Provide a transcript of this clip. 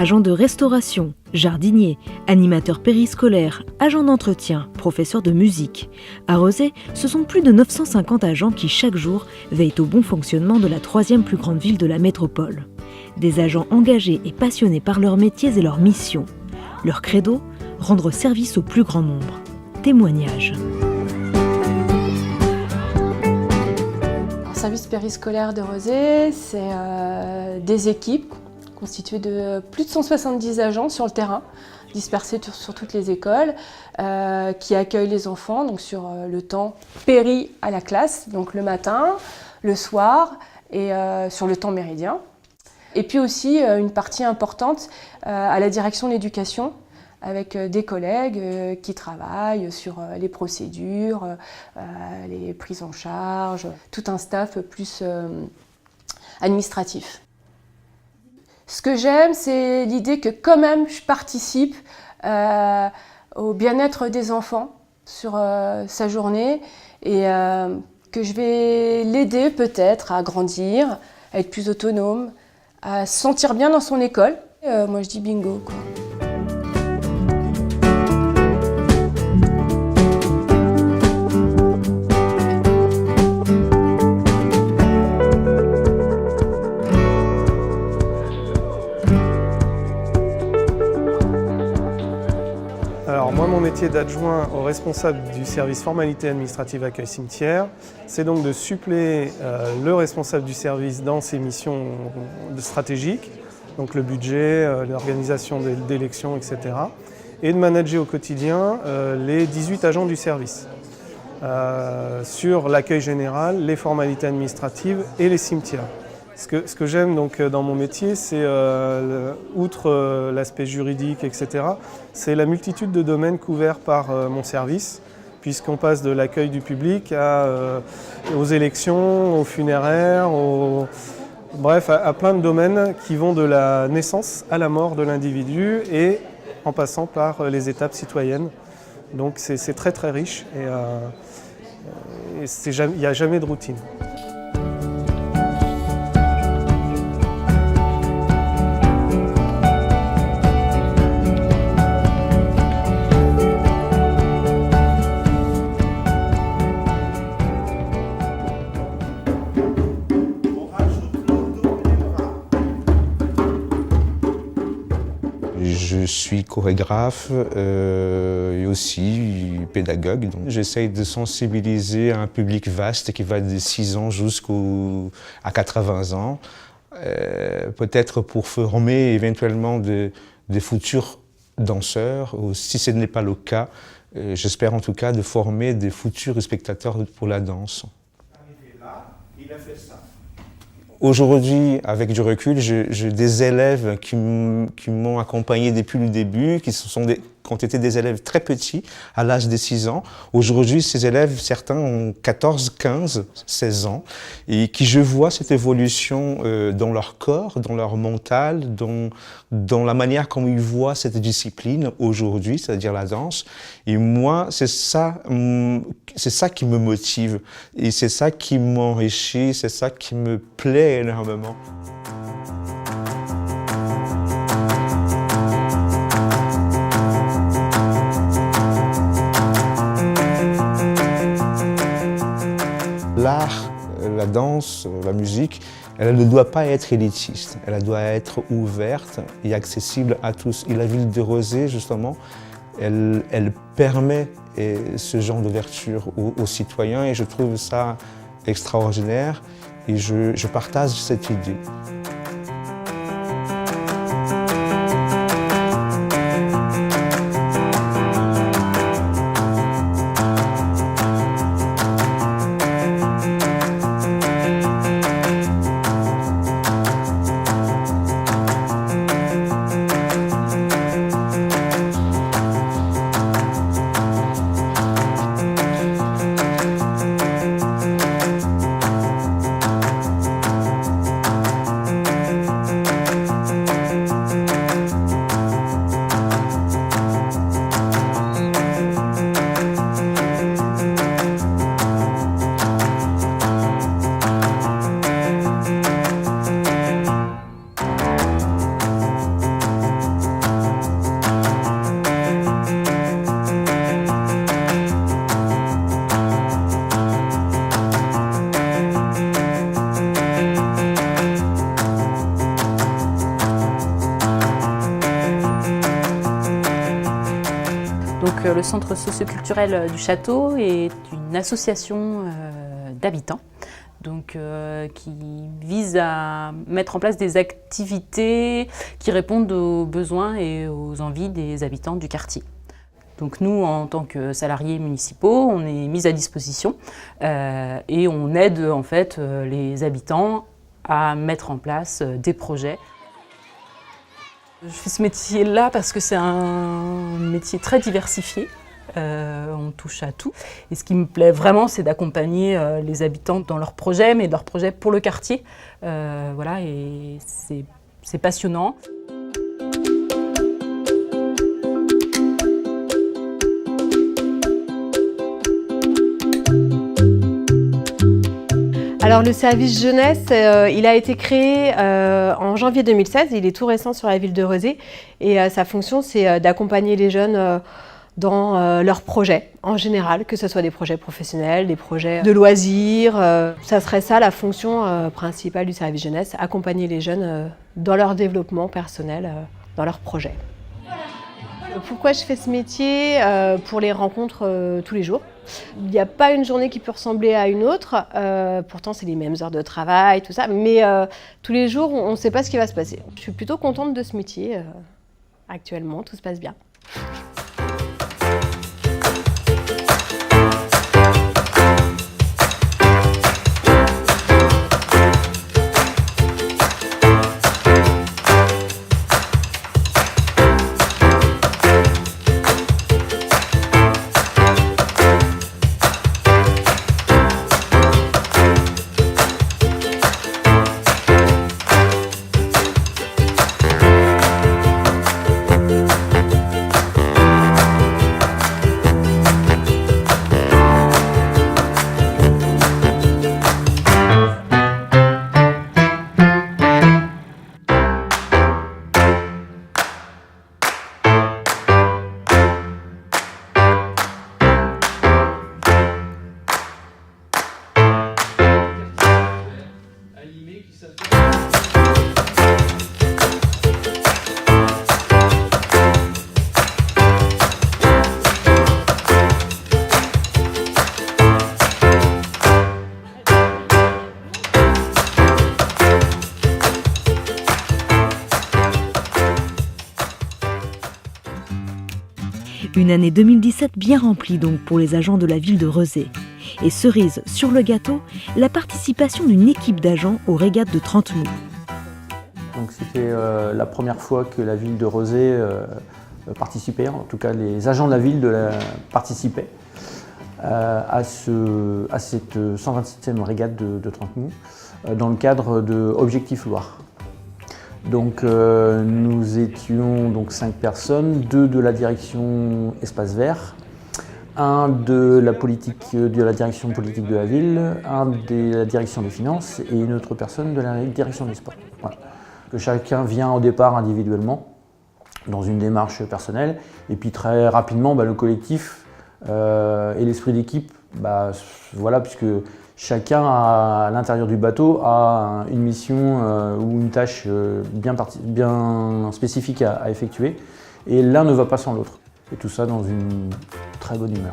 Agents de restauration, jardiniers, animateurs périscolaires, agents d'entretien, professeurs de musique. À Rezé, ce sont plus de 950 agents qui, chaque jour, veillent au bon fonctionnement de la troisième plus grande ville de la métropole. Des agents engagés et passionnés par leurs métiers et leurs missions. Leur credo, rendre service au plus grand nombre. Témoignage. Le service périscolaire de Rezé, c'est des équipes constituées de plus de 170 agents sur le terrain, dispersés sur toutes les écoles, qui accueillent les enfants donc sur le temps péri à la classe, donc le matin, le soir et sur le temps méridien. Et puis aussi une partie importante à la direction de l'éducation, avec des collègues qui travaillent sur les procédures, les prises en charge, tout un staff plus administratif. Ce que j'aime, c'est l'idée que quand même je participe au bien-être des enfants sur sa journée et que je vais l'aider peut-être à grandir, à être plus autonome, à se sentir bien dans son école. Moi je dis bingo, quoi. Alors moi, mon métier d'adjoint au responsable du service formalité administrative accueil cimetière, c'est donc de suppléer le responsable du service dans ses missions stratégiques, donc le budget, l'organisation d'élections, etc. et de manager au quotidien les 18 agents du service sur l'accueil général, les formalités administratives et les cimetières. Ce que j'aime donc dans mon métier, c'est, outre l'aspect juridique, etc., c'est la multitude de domaines couverts par mon service, puisqu'on passe de l'accueil du public aux élections, aux funéraires, bref, à plein de domaines qui vont de la naissance à la mort de l'individu et en passant par les étapes citoyennes. Donc c'est très très riche et il n'y a jamais de routine. Je suis chorégraphe et aussi pédagogue. J'essaye de sensibiliser un public vaste qui va de 6 ans jusqu'à 80 ans, peut-être pour former éventuellement des futurs danseurs, ou si ce n'est pas le cas, j'espère en tout cas de former des futurs spectateurs pour la danse. Il a fait ça. Aujourd'hui, avec du recul, j'ai des élèves qui m'ont accompagné depuis le début, qui ont été des élèves très petits, à l'âge de 6 ans. Aujourd'hui, ces élèves, certains ont 14, 15, 16 ans, et qui je vois cette évolution dans leur corps, dans leur mental, dans la manière comme ils voient cette discipline aujourd'hui, c'est-à-dire la danse. Et moi, c'est ça qui me motive, et c'est ça qui m'enrichit, c'est ça qui me plaît énormément. L'art, la danse, la musique, elle ne doit pas être élitiste, elle doit être ouverte et accessible à tous. Et la ville de Rezé, justement, elle permet ce genre d'ouverture aux citoyens et je trouve ça extraordinaire et je partage cette idée. le centre socioculturel du château est une association d'habitants qui vise à mettre en place des activités qui répondent aux besoins et aux envies des habitants du quartier. Donc nous, en tant que salariés municipaux, on est mis à disposition et on aide en fait les habitants à mettre en place des projets. Je fais ce métier-là parce que c'est un métier très diversifié. On touche à tout. Et ce qui me plaît vraiment, c'est d'accompagner les habitants dans leurs projets, mais leurs projets pour le quartier. Voilà, et c'est passionnant. Alors le service jeunesse, il a été créé en janvier 2016, il est tout récent sur la ville de Rezé et sa fonction c'est d'accompagner les jeunes dans leurs projets en général, que ce soit des projets professionnels, des projets de loisirs. Ça serait ça la fonction principale du service jeunesse, accompagner les jeunes dans leur développement personnel, dans leurs projets. Pourquoi je fais ce métier? Pour les rencontres tous les jours. Il n'y a pas une journée qui peut ressembler à une autre, pourtant c'est les mêmes heures de travail, tout ça, mais tous les jours on ne sait pas ce qui va se passer. Je suis plutôt contente de ce métier, actuellement, tout se passe bien. Une année 2017 bien remplie donc pour les agents de la ville de Rezé. Et cerise sur le gâteau, la participation d'une équipe d'agents aux régates de Trentemoux. Donc c'était la première fois que la ville de Rezé participait, en tout cas les agents de la ville participaient à cette 127e régate de Trentemoux dans le cadre de Objectif Loire. Donc nous étions donc 5 personnes, 2 de la direction Espace Vert, 1 de la direction politique de la ville, 1 de la direction des finances et une autre personne de la direction des sports. Voilà. Que chacun vient au départ individuellement, dans une démarche personnelle, et puis très rapidement le collectif et l'esprit d'équipe, voilà, puisque chacun à l'intérieur du bateau a une mission ou une tâche bien spécifique à effectuer, et l'un ne va pas sans l'autre. Et tout ça dans une très bonne humeur.